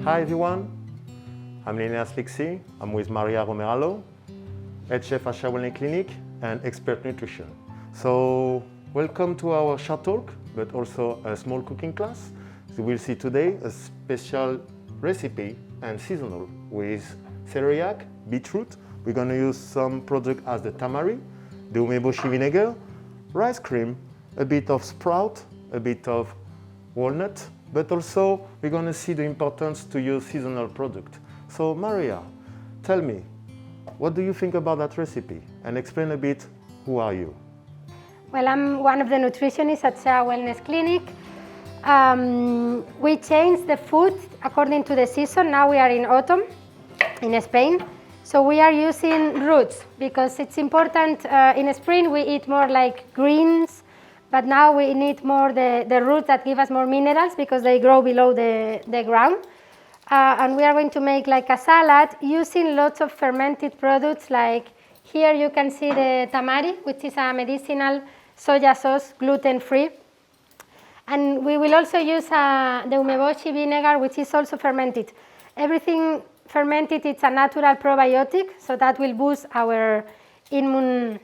Hi everyone, I'm Lixi. I'm with María Romeralo, head chef at SHA Clinic and expert nutrition. So welcome to our SHA Talk, but also a small cooking class. So we'll see today a special recipe and seasonal with celeriac, beetroot. We're going to use some product as the tamari, the umeboshi vinegar, rice cream, a bit of sprout, a bit of walnut, but also we're going to see the importance to use seasonal product. So Maria, tell me, what do you think about that recipe? And explain a bit, who are you? Well, I'm one of the nutritionists at SHA Wellness Clinic. We change the food according to the season. Now we are in autumn in Spain. So we are using roots because it's important. In spring we eat more like greens, but now we need more the roots that give us more minerals because they grow below the ground. And we are going to make like a salad using lots of fermented products. Like here you can see the tamari, which is a medicinal soya sauce, gluten-free. And we will also use the umeboshi vinegar, which is also fermented. Everything fermented, it's a natural probiotic, so that will boost our immune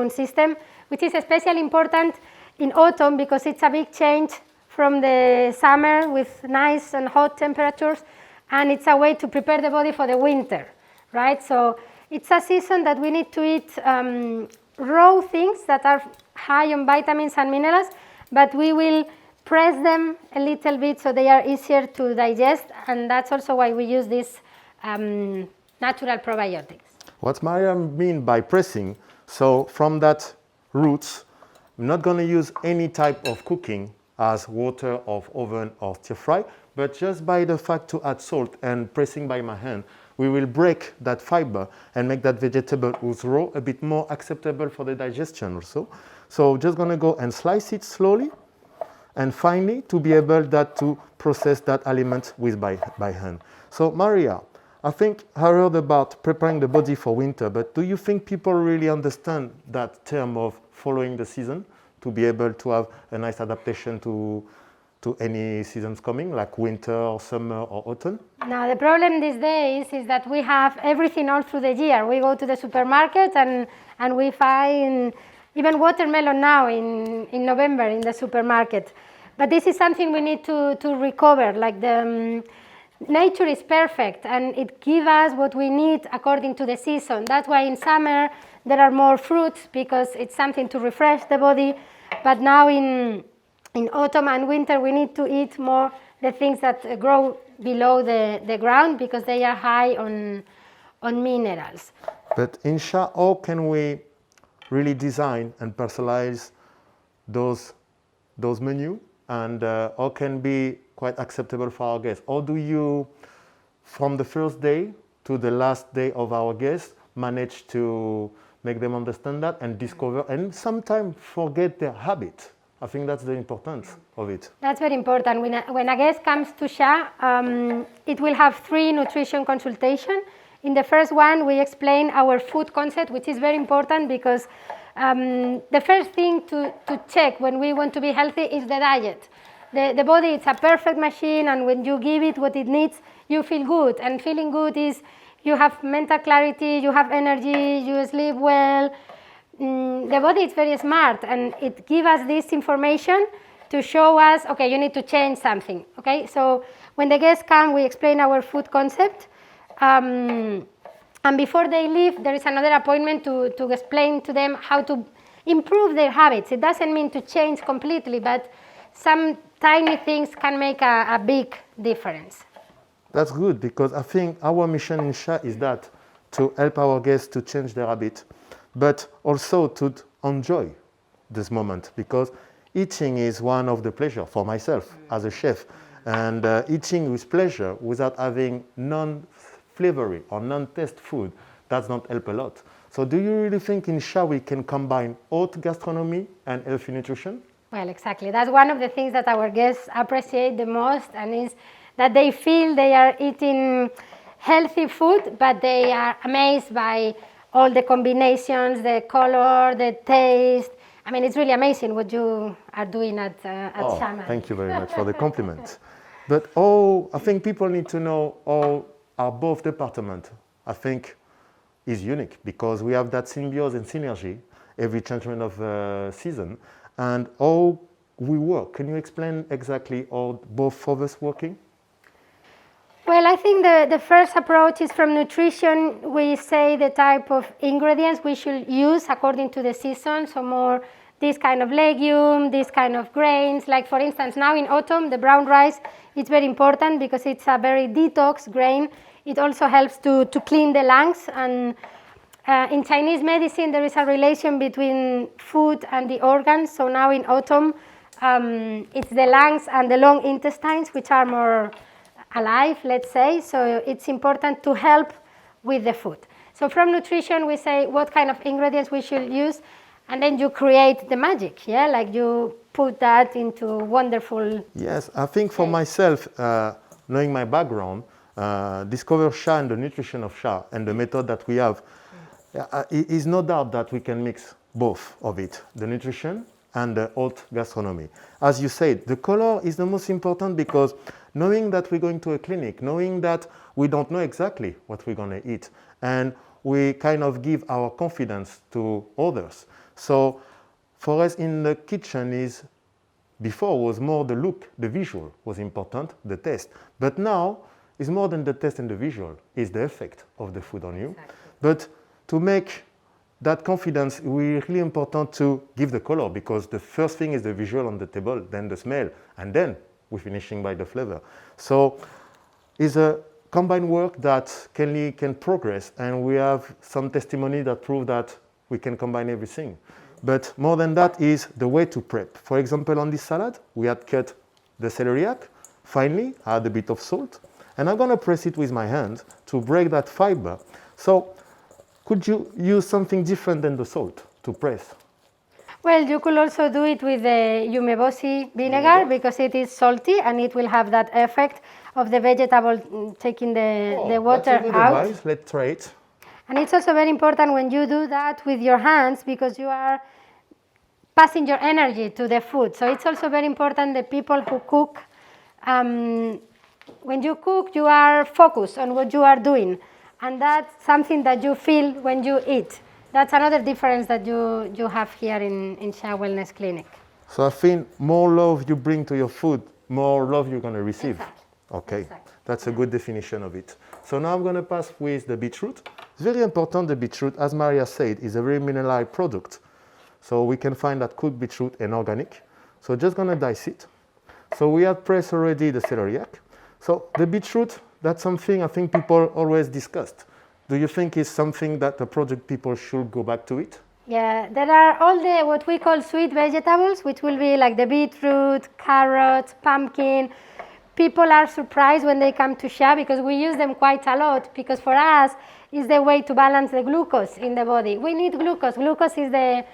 system, which is especially important in autumn because it's a big change from the summer with nice and hot temperatures, and it's a way to prepare the body for the winter, right? So it's a season that we need to eat raw things that are high on vitamins and minerals, but we will press them a little bit so they are easier to digest, and that's also why we use these natural probiotics. What Maria mean by pressing, so from that roots, I'm not going to use any type of cooking as water or oven or stir fry, but just by the fact to add salt and pressing by my hand, we will break that fiber and make that vegetable who's raw a bit more acceptable for the digestion also. So just going to go and slice it slowly and finally to be able to process that element with by hand. So Maria, I think I heard about preparing the body for winter, but do you think people really understand that term of following the season to be able to have a nice adaptation to any seasons coming, like winter or summer or autumn? Now the problem these days is that we have everything all through the year. We go to the supermarket and we find even watermelon now in November in the supermarket. But this is something we need to recover, like the nature is perfect and it gives us what we need according to the season. That's why in summer there are more fruits because it's something to refresh the body. But now in autumn and winter we need to eat more the things that grow below the ground because they are high on minerals. But in SHA, how can we really design and personalize those menus, and how can be quite acceptable for our guests? How do you, from the first day to the last day of our guests, manage to make them understand that and discover and sometimes forget their habit? I think that's the importance of it. That's very important. When a guest comes to SHA, it will have 3 nutrition consultations. In the first one, we explain our food concept, which is very important because the first thing to check when we want to be healthy is the diet. The body is a perfect machine, and when you give it what it needs, you feel good. And feeling good is you have mental clarity, you have energy, you sleep well. The body is very smart, and it gives us this information to show us, okay, you need to change something. Okay, so when the guests come, we explain our food concept. And before they leave, there is another appointment to explain to them how to improve their habits. It doesn't mean to change completely, but some tiny things can make a big difference. That's good, because I think our mission in SHA is that to help our guests to change their habit, but also to enjoy this moment, because eating is one of the pleasure for myself as a chef, and eating with pleasure without having non-flavory or non-taste food does not help a lot. So do you really think in SHA we can combine haute gastronomy and healthy nutrition? Well, exactly. That's one of the things that our guests appreciate the most, and is that they feel they are eating healthy food, but they are amazed by all the combinations, the color, the taste. I mean, it's really amazing what you are doing at SHA. Thank you very much for the compliment. But I think people need to know how our both departments, I think, is unique because we have that symbiosis and synergy every changement of season and how we work. Can you explain exactly how both of us working? Well, I think the first approach is from nutrition. We say the type of ingredients we should use according to the season, so more this kind of legume, this kind of grains. Like for instance, now in autumn, the brown rice, it's very important because it's a very detox grain. It also helps to clean the lungs. And in Chinese medicine, there is a relation between food and the organs. So now in autumn, it's the lungs and the long intestines, which are more alive, let's say. So it's important to help with the food. So from nutrition, we say what kind of ingredients we should use. And then you create the magic, yeah? Like you put that into wonderful... Yes, I think for myself, knowing my background, discover SHA and the nutrition of SHA and the method that we have, is no doubt that we can mix both of it, the nutrition and the haute gastronomy. As you said, the color is the most important because knowing that we're going to a clinic, knowing that we don't know exactly what we're going to eat, and we kind of give our confidence to others. So for us in the kitchen before was more the look, the visual was important, the taste. But now it's more than the taste and the visual, it's the effect of the food on you. Exactly. But to make that confidence, it's really important to give the color because the first thing is the visual on the table, then the smell, and then we're finishing by the flavor. So it's a combined work that can progress, and we have some testimony that prove that we can combine everything. But more than that is the way to prep. For example, on this salad, we had cut the celeriac, finely, add a bit of salt, and I'm gonna press it with my hand to break that fiber. So could you use something different than the salt to press? Well, you could also do it with the umeboshi vinegar because it is salty and it will have that effect of the vegetable taking the water that's a good out. Advice. Let's try it. And it's also very important when you do that with your hands because you are passing your energy to the food. So it's also very important the people who cook, when you cook, you are focused on what you are doing. And that's something that you feel when you eat. That's another difference that you have here in SHA Wellness Clinic. So I think more love you bring to your food, more love you're going to receive. Exactly. Okay, Exactly. That's a good definition of it. So now I'm going to pass with the beetroot. It's very important, the beetroot, as Maria said, is a very mineralized product. So we can find that cooked beetroot and organic. So just going to dice it. So we have pressed already the celeriac. So the beetroot, that's something I think people always discussed. Do you think it's something that the product people should go back to it? Yeah, there are all the what we call sweet vegetables, which will be like the beetroot, carrot, pumpkin. People are surprised when they come to SHA because we use them quite a lot because for us it's the way to balance the glucose in the body. We need glucose. Glucose is the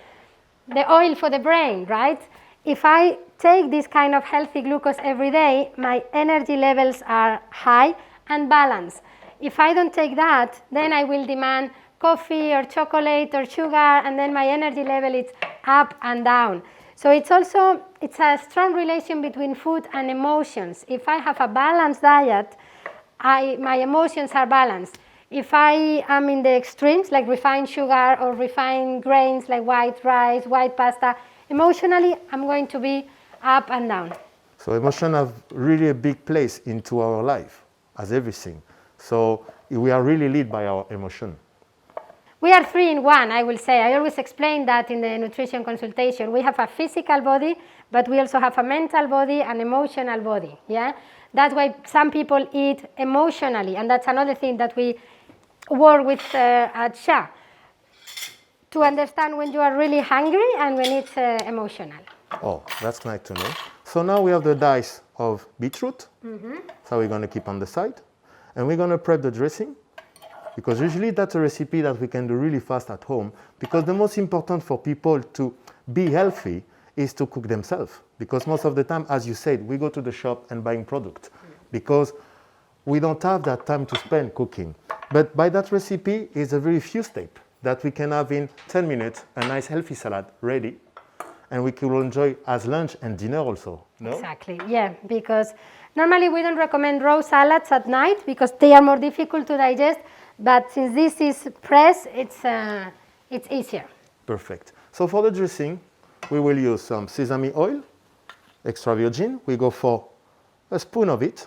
oil for the brain, right? If I take this kind of healthy glucose every day, my energy levels are high and balanced. If I don't take that, then I will demand coffee or chocolate or sugar, and then my energy level is up and down. So it's a strong relation between food and emotions. If I have a balanced diet, my emotions are balanced. If I am in the extremes, like refined sugar or refined grains like white rice, white pasta, emotionally I'm going to be up and down. So emotion have really a big place into our life as everything. So we are really led by our emotion. We are 3 in 1, I will say. I always explain that in the nutrition consultation. We have a physical body, but we also have a mental body and emotional body. Yeah, that's why some people eat emotionally, and that's another thing that we work with at SHA, to understand when you are really hungry and when it's emotional. Oh, that's nice to know. So now we have the dice of beetroot. So we're going to keep on the side, and we're going to prep the dressing. Because usually that's a recipe that we can do really fast at home, because the most important for people to be healthy is to cook themselves. Because most of the time, as you said, we go to the shop and buying product because we don't have that time to spend cooking. But by that recipe is a very few steps that we can have in 10 minutes, a nice healthy salad ready. and we could enjoy as lunch and dinner also, no? Exactly, yeah, because normally we don't recommend raw salads at night because they are more difficult to digest, but since this is pressed, it's easier. Perfect. So for the dressing, we will use some sesame oil, extra virgin. We go for a spoon of it.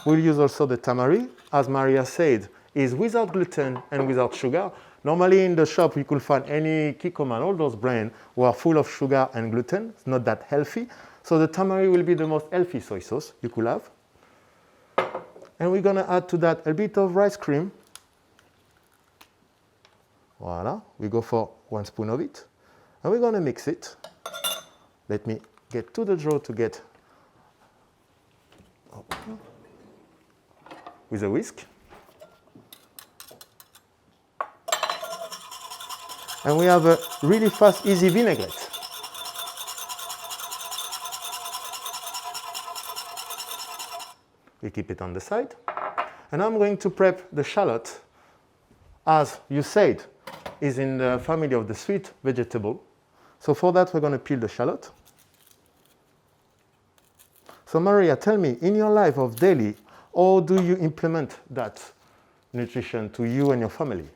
We'll use also the tamari, as Maria said, is without gluten and without sugar. Normally in the shop you could find any Kikkoman, all those brands who are full of sugar and gluten. It's not that healthy. So the tamari will be the most healthy soy sauce you could have. And we're going to add to that a bit of rice cream. Voila, we go for 1 spoon of it. And we're going to mix it. Let me get to the drawer to get with a whisk. And we have a really fast, easy vinaigrette. We keep it on the side. And I'm going to prep the shallot, as you said, is in the family of the sweet vegetable. So for that, we're going to peel the shallot. So Maria, tell me, in your life of daily, how do you implement that nutrition to you and your family?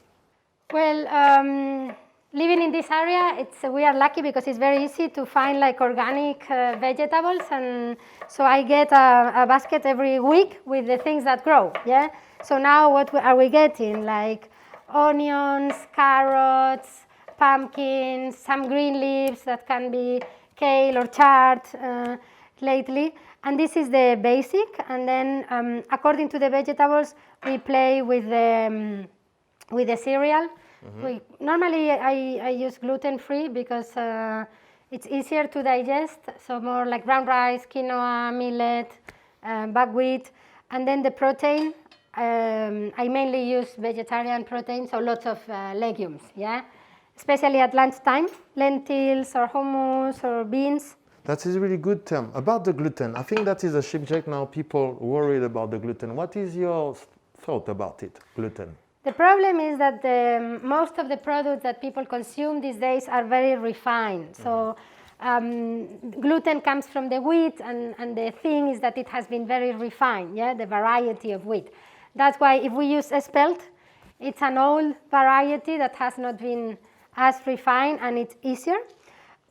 Well, living in this area, we are lucky because it's very easy to find like organic vegetables, and so I get a basket every week with the things that grow. Yeah. So now what are we getting? Like onions, carrots, pumpkins, some green leaves that can be kale or chard lately. And this is the basic. And then according to the vegetables, we play with the cereal. Normally I use gluten-free because it's easier to digest, so more like brown rice, quinoa, millet, buckwheat. And then the protein, I mainly use vegetarian protein, so lots of legumes, yeah? Especially at lunchtime, lentils or hummus or beans. That is a really good term. About the gluten, I think that is a subject now people worried about the gluten. What is your thought about it, gluten? The problem is that most of the products that people consume these days are very refined. So gluten comes from the wheat, and the thing is that it has been very refined, yeah, the variety of wheat. That's why if we use spelt, it's an old variety that has not been as refined, and it's easier.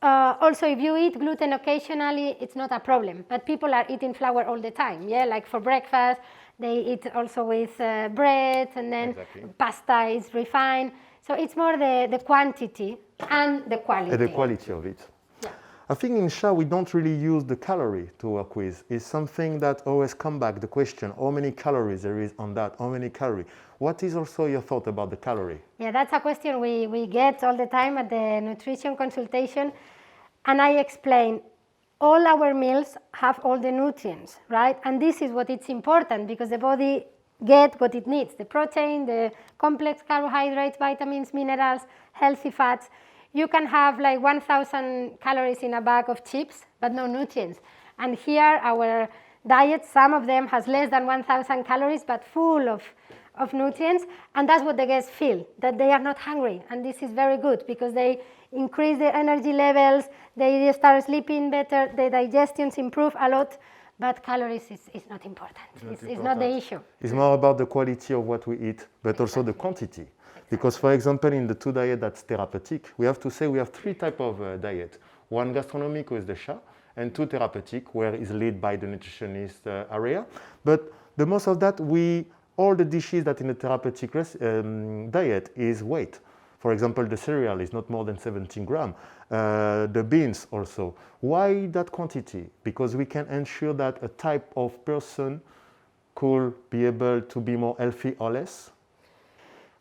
Also, if you eat gluten occasionally, it's not a problem, but people are eating flour all the time, yeah, like for breakfast. They eat also with bread, and then pasta is refined. So it's more the quantity and the quality. The quality of it. Yeah. I think in SHA we don't really use the calorie to work with. It's something that always comes back, the question, how many calories there is on that, how many calories. What is also your thought about the calorie? Yeah, that's a question we get all the time at the nutrition consultation. And I explain, all our meals have all the nutrients, right? And this is what it's important because the body gets what it needs, the protein, the complex carbohydrates, vitamins, minerals, healthy fats. You can have like 1,000 calories in a bag of chips, but no nutrients. And here our diet, some of them has less than 1,000 calories, but full of nutrients. And that's what the guests feel, that they are not hungry. And this is very good because they increase their energy levels, they start sleeping better, the digestions improve a lot, but calories is not important. It's not the issue. It's more about the quality of what we eat, but also the quantity. Because, for example, in the two diets that's therapeutic, we have to say we have 3 types of diet. 1 gastronomic with the SHA, and 2 therapeutic, where is led by the nutritionist area. But the most of that, all the dishes that in the therapeutic diet is weight. For example, the cereal is not more than 17 grams. The beans also. Why that quantity? Because we can ensure that a type of person could be able to be more healthy or less.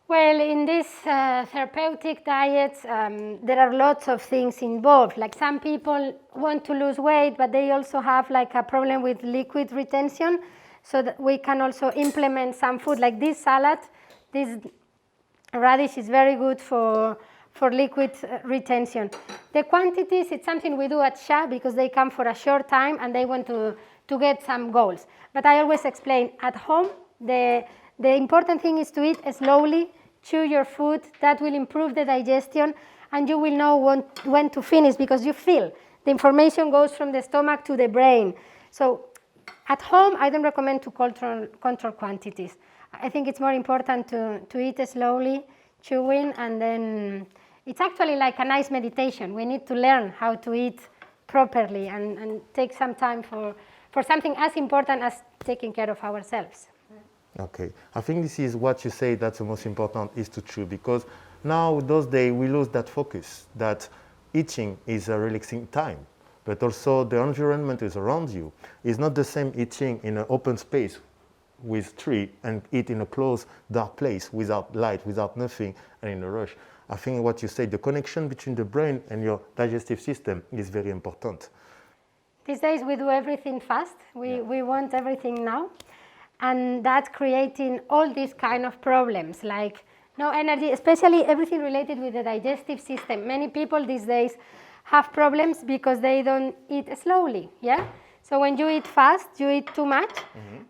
Well, in these therapeutic diets, there are lots of things involved. Like some people want to lose weight, but they also have like a problem with liquid retention. So that we can also implement some food like this salad. This radish is very good for liquid retention. The quantities, it's something we do at SHA because they come for a short time and they want to get some goals. But I always explain, at home, the important thing is to eat slowly, chew your food. That will improve the digestion. and you will know when to finish because you feel the information goes from the stomach to the brain. So at home, I don't recommend to control quantities. I think it's more important to eat slowly, chewing, and then it's actually like a nice meditation. We need to learn how to eat properly and take some time for something as important as taking care of ourselves. Okay, I think this is what you say that's the most important, is to chew, because now those days we lose that focus, that eating is a relaxing time, but also the environment is around you. It's not the same eating in an open space with tree and eat in a closed, dark place without light, without nothing, and in a rush. I think what you say, the connection between the brain and your digestive system is very important. These days we do everything fast. We want everything now. And that's creating all these kind of problems, like no energy, especially everything related with the digestive system. Many people these days have problems because they don't eat slowly, yeah? So when you eat fast, you eat too much,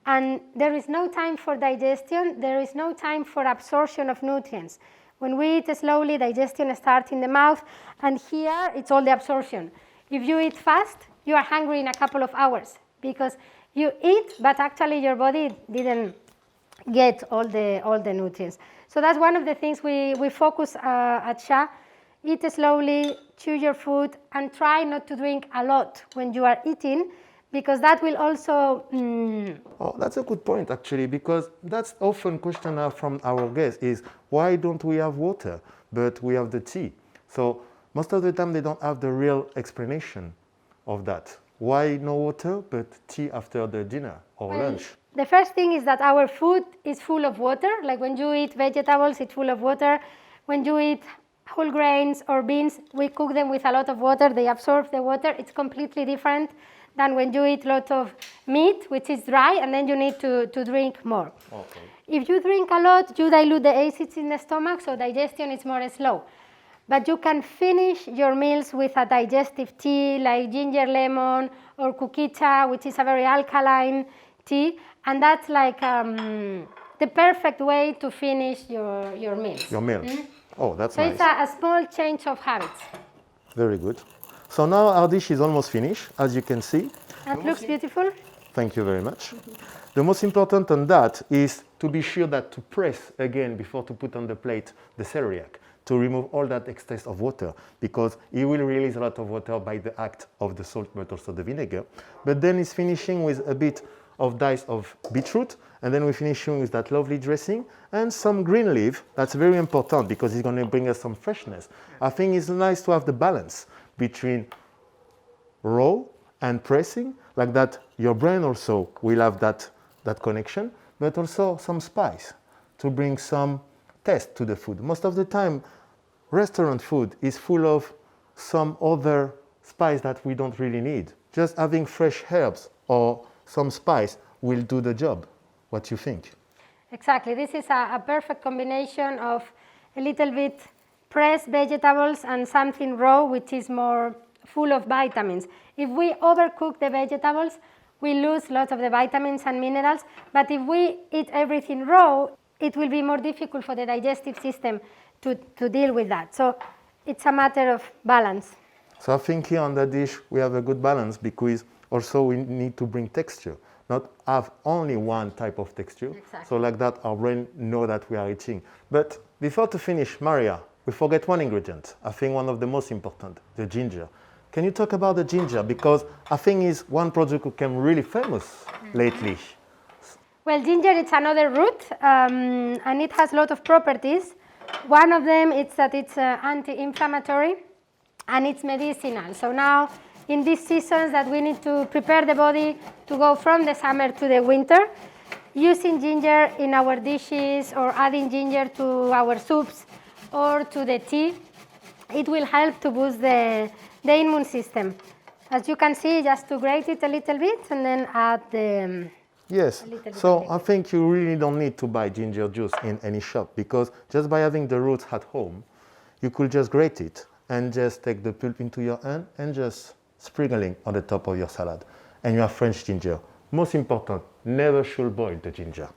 and there is no time for digestion, there is no time for absorption of nutrients. When we eat slowly, digestion starts in the mouth, and here it's all the absorption. If you eat fast, you are hungry in a couple of hours because you eat, but actually your body didn't get all the nutrients. So that's one of the things we focus at SHA. Eat slowly, chew your food, and try not to drink a lot when you are eating, because that will also... Oh, that's a good point, actually, because that's often a question from our guests is, why don't we have water, but we have the tea? So most of the time they don't have the real explanation of that. Why no water, but tea after the dinner or lunch? The first thing is that our food is full of water. Like when you eat vegetables, it's full of water. When you eat whole grains or beans, we cook them with a lot of water. They absorb the water. It's completely different than when you eat a lot of meat, which is dry, and then you need to drink more. Okay. If you drink a lot, you dilute the acids in the stomach, so digestion is more slow. But you can finish your meals with a digestive tea like ginger lemon or kukicha, which is a very alkaline tea, and that's like the perfect way to finish your meals. Your meal. Oh, that's so nice. So it's a small change of habits. Very good. So now our dish is almost finished, as you can see. That looks beautiful. Thank you very much. The most important on that is to be sure that to press again before to put on the plate the celeriac, to remove all that excess of water, because it will release a lot of water by the act of the salt but also the vinegar. But then it's finishing with a bit of dice of beetroot, and then we're finishing with that lovely dressing and some green leaf. That's very important because it's going to bring us some freshness. I think it's nice to have the balance between raw and pressing, like that your brain also will have that connection, but also some spice to bring some taste to the food. Most of the time, restaurant food is full of some other spice that we don't really need. Just having fresh herbs or some spice will do the job. What do you think? Exactly. This is a perfect combination of a little bit pressed vegetables and something raw, which is more full of vitamins. If we overcook the vegetables, we lose lots of the vitamins and minerals, but if we eat everything raw, it will be more difficult for the digestive system to deal with that. So it's a matter of balance. So I think here on the dish we have a good balance, because also we need to bring texture, not have only one type of texture. Exactly. So like that our brain know that we are eating. But before to finish, Maria, we forget one ingredient. I think one of the most important, the ginger. Can you talk about the ginger? Because I think it's one product who became really famous lately. Well, ginger is another root, and it has a lot of properties. One of them is that it's anti-inflammatory and it's medicinal. So now, in these seasons that we need to prepare the body to go from the summer to the winter, using ginger in our dishes or adding ginger to our soups or to the tea, it will help to boost the immune system. As you can see, just to grate it a little bit and then add the... Yes, so I think you really don't need to buy ginger juice in any shop, because just by having the roots at home, you could just grate it and just take the pulp into your hand and just sprinkling on the top of your salad. And you have French ginger. Most important, never should boil the ginger.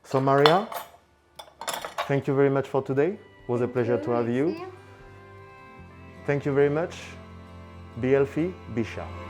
So Maria, thank you very much for today. It was a pleasure to have you. Thank you very much. Be healthy, be sharp.